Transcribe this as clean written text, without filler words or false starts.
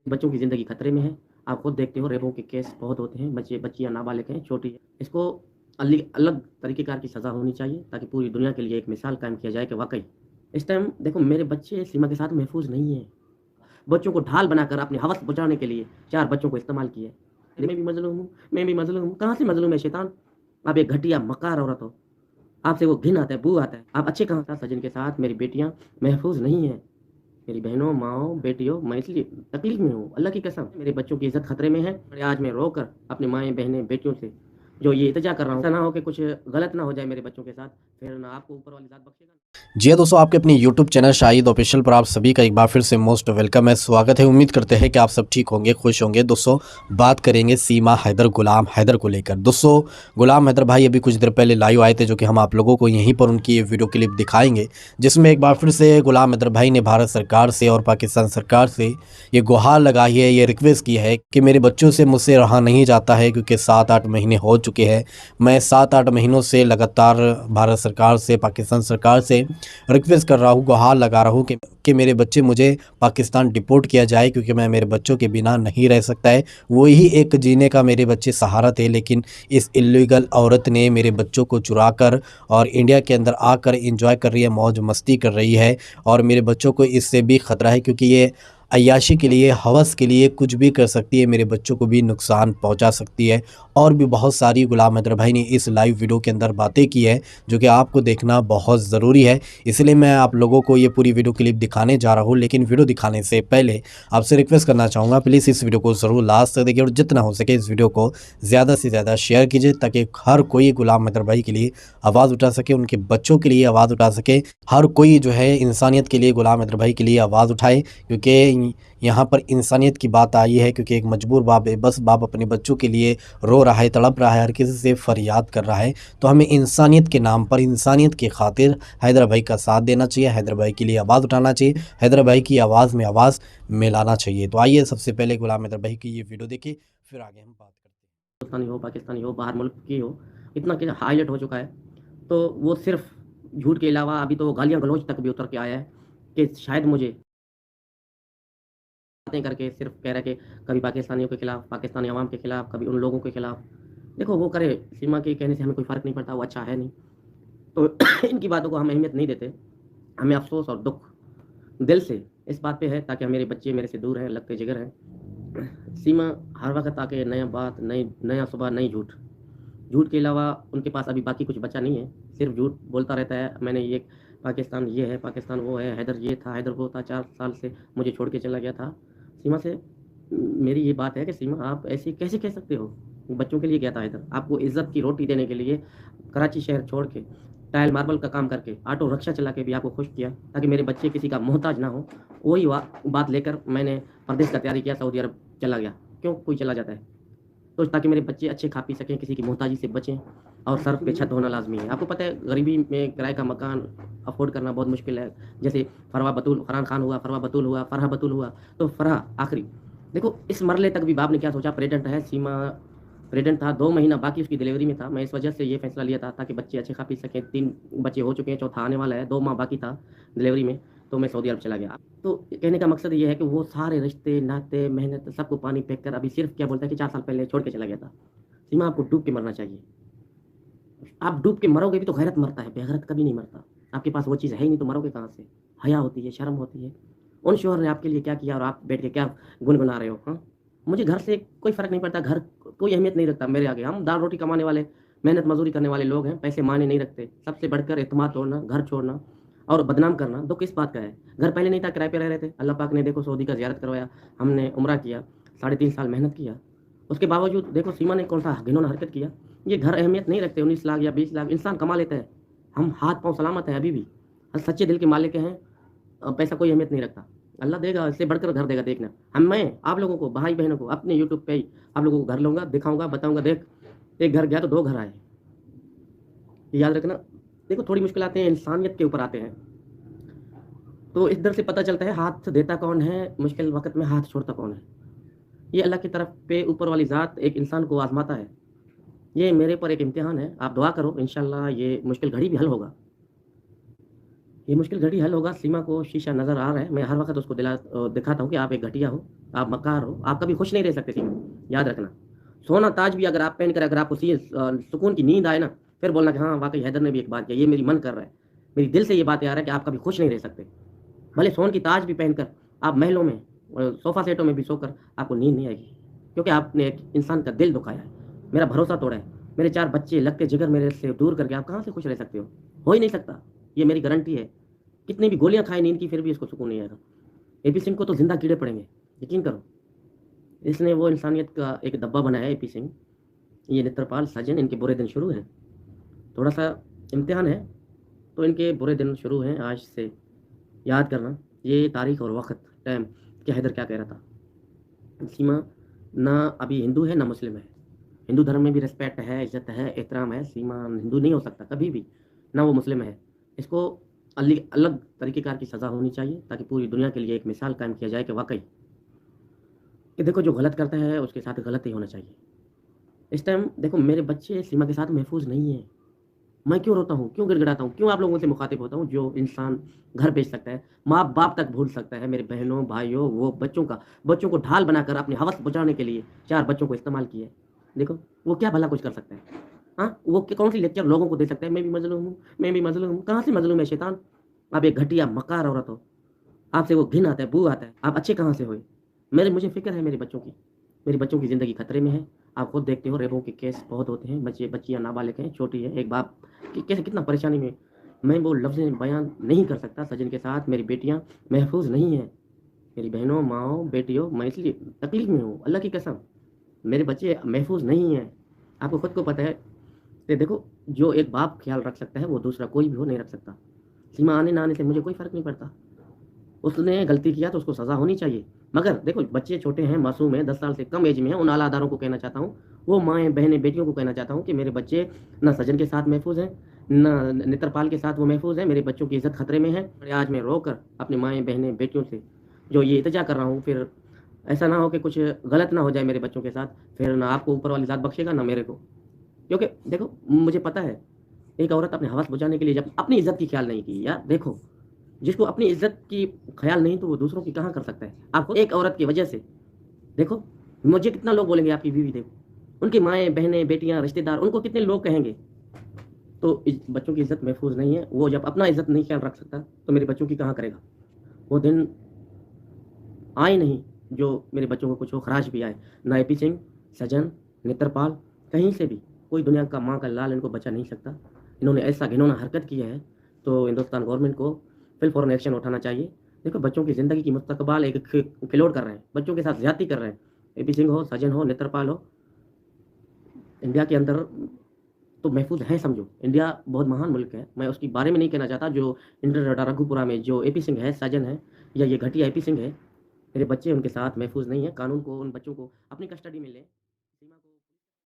बच्चों की ज़िंदगी खतरे में है। आप खुद देखते हो रेपों के केस बहुत होते हैं, बच्चियाँ नाबालिग हैं, छोटी हैं। इसको अलग तरीक़ेकार की सज़ा होनी चाहिए ताकि पूरी दुनिया के लिए एक मिसाल कायम किया जाए कि वाक़ई इस टाइम देखो मेरे बच्चे सीमा के साथ महफ़ूज़ नहीं हैं। बच्चों को ढाल बनाकर अपनी हवस बुझाने के लिए 4 बच्चों को इस्तेमाल किया। मैं भी मज़लूम हूँ, मैं भी मज़लूम हूँ। कहाँ से मज़लूम है शैतान? आप एक घटिया मक्कार औरत हो। आपसे वो घिन आता है, बू आता है। आप अच्छे कहाँ था सजन के साथ मेरी बेटियाँ महफ़ूज़ नहीं हैं। मेरी बहनों, माँओं, बेटियों मैं इसलिए तकलीफ़ में हूँ, अल्लाह की कसम मेरे बच्चों की इज़्ज़त खतरे में है और आज मैं रोकर अपनी माएँ, बहनें, बेटियों से जो ये इल्तिजा कर रहा हूँ, ऐसा ना हो कि कुछ गलत ना हो जाए मेरे बच्चों के साथ, फिर ना आपको ऊपर वाली ज़ात बख्शेगा। जी हाँ दोस्तों, आपके अपने यूट्यूब चैनल शाहिद ऑफिशियल पर आप सभी का एक बार फिर से मोस्ट वेलकम है, स्वागत है। उम्मीद करते हैं कि आप सब ठीक होंगे, खुश होंगे। दोस्तों बात करेंगे सीमा हैदर, गुलाम हैदर को लेकर। दोस्तों गुलाम हैदर भाई अभी कुछ देर पहले लाइव आए थे, जो कि हम आप लोगों को यहीं पर उनकी ये वीडियो क्लिप दिखाएंगे, जिसमें एक बार फिर से गुलाम हैदर भाई ने भारत सरकार से और पाकिस्तान सरकार से ये गुहार लगाई है, ये रिक्वेस्ट की है कि मेरे बच्चों से मुझसे रहा नहीं जाता है, क्योंकि 7-8 महीने हो चुके हैं। मैं 7-8 महीनों से लगातार भारत सरकार से, पाकिस्तान सरकार से रिक्वेस्ट कर रहा हूँ, गुहार लगा रहा हूँ कि मेरे बच्चे मुझे पाकिस्तान डिपोर्ट किया जाए, क्योंकि मैं मेरे बच्चों के बिना नहीं रह सकता है। वही एक जीने का मेरे बच्चे सहारा थे, लेकिन इस इल्लीगल औरत ने मेरे बच्चों को चुरा कर और इंडिया के अंदर आकर एंजॉय कर रही है, मौज मस्ती कर रही है। और मेरे बच्चों को इससे भी ख़तरा है, क्योंकि ये अय्याशी के लिए, हवस के लिए कुछ भी कर सकती है, मेरे बच्चों को भी नुकसान पहुंचा सकती है। और भी बहुत सारी गुलाम हैदर भाई ने इस लाइव वीडियो के अंदर बातें की है, जो कि आपको देखना बहुत ज़रूरी है। इसलिए मैं आप लोगों को ये पूरी वीडियो क्लिप दिखाने जा रहा हूँ, लेकिन वीडियो दिखाने से पहले आपसे रिक्वेस्ट करना चाहूँगा, प्लीज़ इस वीडियो को ज़रूर लास्ट तक देखिए और जितना हो सके इस वीडियो को ज़्यादा से ज़्यादा शेयर कीजिए, ताकि हर कोई गुलाम हैदर भाई के लिए आवाज़ उठा सके, उनके बच्चों के लिए आवाज़ उठा सके। हर कोई जो है इंसानियत के लिए गुलाम हैदर भाई के लिए आवाज़ उठाए, क्योंकि यहाँ पर इंसानियत की बात आई है। क्योंकि एक मजबूर बाप, बेबस बाप अपने बच्चों के लिए रो रहा है, तड़प रहा है, हर किसी से फरियाद कर रहा है। तो हमें इंसानियत के नाम पर, इंसानियत की खातिर हैदर भाई का साथ देना चाहिए, हैदर भाई के लिए आवाज़ उठाना चाहिए, हैदर भाई की आवाज़ में आवाज़ मिलाना चाहिए। तो आइए सबसे पहले गुलाम हैदर भाई की ये वीडियो देखिए, फिर आगे हम बात करते हैं। हिंदुस्तानी हो, पाकिस्तानी हो, बाहर मुल्क की हो, इतना कि हाईलाइट हो चुका है। तो वो सिर्फ़ झूठ के अलावा अभी तो वो गालियाँ-गलौच तक भी उतर के आया है कि शायद मुझे बातें करके सिर्फ़ कह रहा है कि कभी पाकिस्तानियों के खिलाफ़, पाकिस्तानी अवाम के खिलाफ़, कभी उन लोगों के खिलाफ़। देखो वो करे, सीमा के कहने से हमें कोई फ़र्क नहीं पड़ता, वो अच्छा है नहीं। तो इनकी बातों को हम अहमियत नहीं देते। हमें अफ़सोस और दुःख दिल से इस बात पे है ताकि मेरे बच्चे मेरे से दूर हैं, लगते जिगर हैं। सीमा हर वक़्त आके नया बात, नया सुबह, नई झूठ। झूठ के अलावा उनके पास अभी बाकी कुछ बचा नहीं है, सिर्फ़ झूठ बोलता रहता है। मैंने ये पाकिस्तान ये है, पाकिस्तान वो है, हैदर ये था, हैदर वो था, 4 साल से मुझे छोड़ के चला गया था। सीमा से मेरी ये बात है कि सीमा आप ऐसे कैसे कह सकते हो? बच्चों के लिए गया था हैदर, आपको इज़्ज़त की रोटी देने के लिए कराची शहर छोड़ के, टाइल मार्बल का काम करके, ऑटो रिक्शा चला के भी आपको खुश किया, ताकि मेरे बच्चे किसी का मोहताज ना हो। वही बात लेकर मैंने परदेश का तैयारी किया, सऊदी अरब चला गया। क्यों कोई चला जाता है? तो ताकि मेरे बच्चे अच्छे खा पी सकें, किसी की मोहताजी से बचें और सर पे छत होना लाज़मी है। आपको पता है गरीबी में किराए का मकान अफ़ोर्ड करना बहुत मुश्किल है। जैसे फरहान खान हुआ, फरहा बतूल हुआ, तो फरहा आखिरी। देखो इस मरले तक भी बाप ने क्या सोचा, प्रेग्नेंट है सीमा, प्रेग्नेंट था, 2 महीना बाकी उसकी डिलीवरी में था। मैं इस वजह से ये फ़ैसला लिया था ताकि बच्चे अच्छे खा पी सकें। 3 बच्चे हो चुके हैं, चौथा आने वाला है, 2 माह बाकी था डिलीवरी में, तो मैं सऊदी अरब चला गया। तो कहने का मकसद ये है कि वो सारे रिश्ते, नाते, मेहनत सबको पानी फेंक कर अभी सिर्फ़ क्या बोलता है कि 4 साल पहले छोड़ के चला गया था। सीमा आपको डूब के मरना चाहिए। आप डूब के मरोगे भी तो गैरत मरता है, बेगैरत कभी नहीं मरता। आपके पास वो चीज़ है ही नहीं तो मरोगे कहाँ से? हया होती है, शर्म होती है। उन शोहर ने आपके लिए क्या किया और आप बैठ के क्या गुनगुना रहे हो, हाँ? मुझे घर से कोई फ़र्क नहीं पड़ता, घर कोई अहमियत नहीं रखता मेरे आगे। हम दाल-रोटी कमाने वाले, मेहनत मज़दूरी करने वाले लोग हैं, पैसे मायने नहीं रखते। सबसे बढ़कर एतमाद तोड़ना, घर छोड़ना और बदनाम करना, दुःख किस बात का है? घर पहले नहीं था, किराए पे रह रहे थे। अल्लाह पाक ने देखो सऊदी का ज़ियारत करवाया, हमने उम्रा किया, साढ़े 3 साल मेहनत किया। उसके बावजूद देखो सीमा ने कौन-सा घिनौना हरकत किया। ये घर अहमियत नहीं रखते, 19 लाख या 20 लाख इंसान कमा लेता है। हम हाथ-पाँव सलामत हैं अभी भी। सच्चे दिल के मालिक हैं, पैसा कोई अहमियत नहीं रखता। अल्लाह देगा, इससे बढ़कर घर देगा देखना। मैं आप लोगों को, भाई-बहनों को अपने यूट्यूब पे ही आप लोगों को घर लूँगा, दिखाऊँगा, बताऊँगा देख, एक घर गया तो 2 घर आए। ये याद रखना। देखो थोड़ी मुश्किलातें इंसानियत के ऊपर आते हैं। तो इस दर से पता चलता है हाथ देता कौन है, मुश्किल वक़्त में हाथ छोड़ता कौन है। ये अल्लाह की तरफ पे ऊपर वाली ज़ात एक इंसान को आज़माता है। ये मेरे ऊपर एक इम्तिहान है, आप दुआ करो इंशाअल्लाह ये मुश्किल घड़ी भी हल होगा। ये मुश्किल घड़ी हल होगा। सीमा को शीशा नज़र आ रहा है। मैं हर वक़्त उसको दिखाता हूँ कि आप एक घटिया हो, आप मक्कार हो, आप कभी खुश नहीं रह सकते सीमा, याद रखना। सोना ताज भी अगर आप पहन कर अगर आपको सुकून की नींद आए ना, फिर बोलना कि हाँ, वाक़ई हैदर ने भी एक बात कही, ये मेरी मन कर रहा है। मेरी दिल से ये बातें आ रहा है कि आप कभी खुश नहीं रह सकते। भले सोने की ताज भी पहनकर आप महलों में सोफ़ा सेटों में भी सोकर आपको नींद नहीं आएगी, क्योंकि आपने एक इंसान का दिल दुखाया है, मेरा भरोसा तोड़ा है। मेरे 4 बच्चे लगते जिगर मेरे से दूर करके आप कहाँ से खुश रह सकते हो? हो ही नहीं सकता, ये मेरी गारंटी है। कितनी भी गोलियाँ खाएँ नींद की, फिर भी इसको सुकून नहीं आएगा। एपी सिंह को तो ज़िंदा कीड़े पड़ेंगे, यकीन करो। इसने वो इंसानियत का एक डब्बा बनाया है एपी सिंह। ये नेत्रपाल, सज्जन, इनके बुरे दिन शुरू हैं। थोड़ा-सा इम्तिहान है, तो इनके बुरे दिन शुरू हैं आज से। याद करना, ये तारीख और वक़्त, टाइम कि हैदर क्या कह रहा था। सीमा ना अभी हिंदू है, ना मुस्लिम है। हिंदू धर्म में भी रिस्पेक्ट है, इज़्ज़त है, एहतराम है। सीमा हिंदू नहीं हो सकता कभी भी, ना वो मुस्लिम है। इसको अलग तरीक़ेकार की सज़ा होनी चाहिए, ताकि पूरी दुनिया के लिए एक मिसाल कायम किया जाए कि वाक़ई कि देखो, जो गलत करता है उसके साथ गलत ही होना चाहिए। इस टाइम देखो, मेरे बच्चे सीमा के साथ महफूज़ नहीं हैं। मैं क्यों रोता हूँ, क्यों गिड़गिड़ाता हूँ, क्यों आप लोगों से मुखातिब होता हूँ? जो इंसान घर बेच सकता है, माँ-बाप तक भूल सकता है, मेरे बहनों, भाइयों, वो बच्चों को ढाल बनाकर अपनी हवस बुझाने के लिए 4 बच्चों को इस्तेमाल किया है। देखो, वो क्या भला कुछ कर सकता है? हाँ, वो कौन-सी लेक्चर लोगों को दे सकता है, मैं भी मज़लूम हूँ, मैं भी मज़लूम हूँ। कहाँ से मज़लूम है शैतान? आप एक घटिया मक्कार औरत हो। आपसे वो घिन आता है, बू आता है। आप अच्छे कहाँ से हुए? मुझे फ़िक्र है मेरे बच्चों की। मेरी बच्चों की ज़िंदगी खतरे में है। आप खुद देखते हो, रेपों के केस बहुत होते हैं। बच्चियाँ नाबालिग हैं, छोटी है, एक बाप कि कैसे कितना परेशानी में। मैं वो लफ्ज़ बयान नहीं कर सकता। सजन के साथ मेरी बेटियाँ महफ़ूज़ नहीं हैं। मेरी बहनों, माँओं, बेटियों, मैं इसलिए तकलीफ़ में हूँ, अल्लाह की कसम। मेरे बच्चे महफ़ूज़ नहीं हैं। आपको खुद को पता है कि देखो, जो एक बाप ख़्याल रख सकता है, वो दूसरा कोई भी हो नहीं रख सकता। सीमा आने ना आने से मुझे कोई फ़र्क नहीं पड़ता। उसने गलती किया तो उसको सज़ा होनी चाहिए। मगर देखो, बच्चे छोटे हैं, मासूम हैं, 10 साल से कम एज में हैं, उन आला अदारों को कहना चाहता हूँ, वो माएँ, बहनें, बेटियों को कहना चाहता हूँ कि मेरे बच्चे ना सजन के साथ महफ़ूज़ हैं, ना नेत्रपाल के साथ वो महफ़ूज़ हैं। मेरे बच्चों की इज़्ज़त खतरे में है। और आज मैं रोकर अपनी माएँ, बहनें, बेटियों से जो ये इल्तिजा कर रहा हूँ, फिर ऐसा ना हो कि कुछ गलत ना हो जाए मेरे बच्चों के साथ, फिर ना आपको ऊपर वाली ज़ात बख्शेगा, ना मेरे को। क्योंकि देखो, मुझे पता है, एक औरत अपनी हवस बुझाने के लिए जब अपनी इज़्ज़त की ख़्याल नहीं की, यार देखो, जिसको अपनी इज़्ज़त की ख़्याल नहीं, तो वो दूसरों की कहाँ कर सकता है? आप खुद एक औरत की वजह से देखो, मुझे कितना लोग बोलेंगे आपकी बीवी देखो, उनकी माएँ, बहनें, बेटियाँ, रिश्तेदार, उनको कितने लोग कहेंगे। तो बच्चों की इज़्ज़त महफूज़ नहीं है। वो जब अपना इज़्ज़त नहीं ख्याल रख सकता, तो मेरे बच्चों की कहाँ करेगा? वो दिन आए नहीं, जो मेरे बच्चों को कुछ हो, खराश भी आए। ना एपी सिंह, सजन, नेत्रपाल, कहीं से भी कोई दुनिया का माँ का लाल इनको बचा नहीं सकता। इन्होंने ऐसा घिनौना हरकत किया है, तो हिंदुस्तान गवर्नमेंट को फिल फौरन एक्शन उठाना चाहिए। देखो, बच्चों की ज़िंदगी की मुस्तकबाल एक खिलवाड़ कर रहे हैं, बच्चों के साथ ज़्यादती कर रहे हैं। एपी सिंह हो, सजन हो, नेत्रपाल हो, इंडिया के अंदर तो महफूज़ हैं समझो। इंडिया बहुत महान मुल्क है, मैं उसके बारे में नहीं कहना चाहता। जो इंटर रघुपुरा में जो एपी सिंह है, सजन है, या ये घटिया एपी सिंह है, मेरे बच्चे उनके साथ महफूज़ नहीं हैं। कानून को उन बच्चों को अपनी कस्टडी में लें।